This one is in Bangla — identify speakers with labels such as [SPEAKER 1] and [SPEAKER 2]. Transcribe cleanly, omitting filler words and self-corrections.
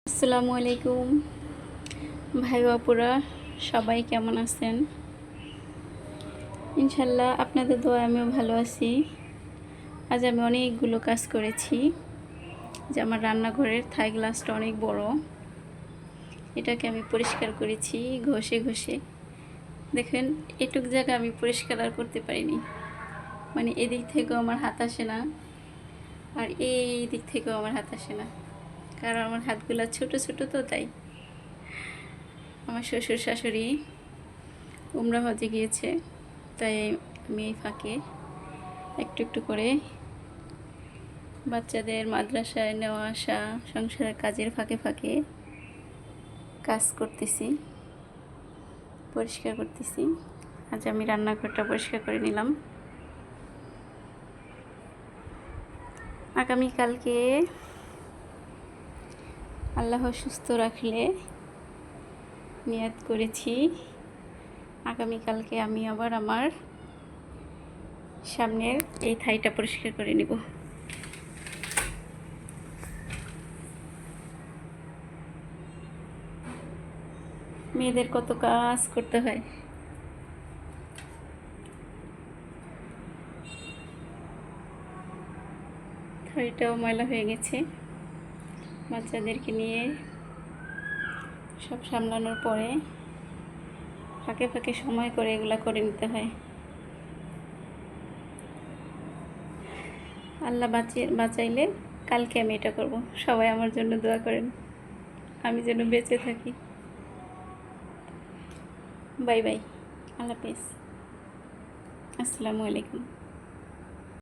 [SPEAKER 1] আসসালামু আলাইকুম ভাই বাপুরা, সবাই কেমন আছেন? ইনশাল্লাহ আপনাদের দোয়া আমিও ভালো আছি। আজ আমি অনেকগুলো কাজ করেছি। যে আমার রান্নাঘরের থাই গ্লাসটা অনেক বড়, এটাকে আমি পরিষ্কার করেছি ঘষে ঘষে। দেখেন, এটুক জায়গা আমি পরিষ্কার আর করতে পারিনি। মানে এদিক থেকেও আমার হাত আসে না, আর এই দিক থেকেও আমার হাত আসে না, কারণ আমার হাতগুলো ছোট ছোট, তো তাই। আমার শ্বশুর শাশুড়ি উমরা হজে গিয়েছে, তাই আমি এই ফাঁকে একটু একটু করে বাচ্চাদের মাদ্রাসায় নেওয়া আসা, সংসারের কাজের ফাঁকে ফাঁকে কাজ করতেছি, পরিষ্কার করতেছি। আজ আমি রান্নাঘরটা পরিষ্কার করে নিলাম। আগামীকালকে আল্লাহ সুস্থ রাখলে নিয়াত করেছি, আগামীকালকে আমি আবার আমার সামনের এই থাইটা পরিষ্কার করে নেব। মেয়েদের কত কাজ করতে হয়। থাইটাও ময়লা হয়ে গেছে। বাচ্চাদেরকে নিয়ে সব সামলানোর পরে ফাঁকে ফাঁকে সময় করে এগুলা করে নিতে হয়। আল্লাহ বাঁচাইলে কালকে আমি এটা করব। সবাই আমার জন্য দোয়া করেন, আমি যেন বেঁচে থাকি। বাই বাই, আল্লাহ হাফেজ, আসসালামু আলাইকুম।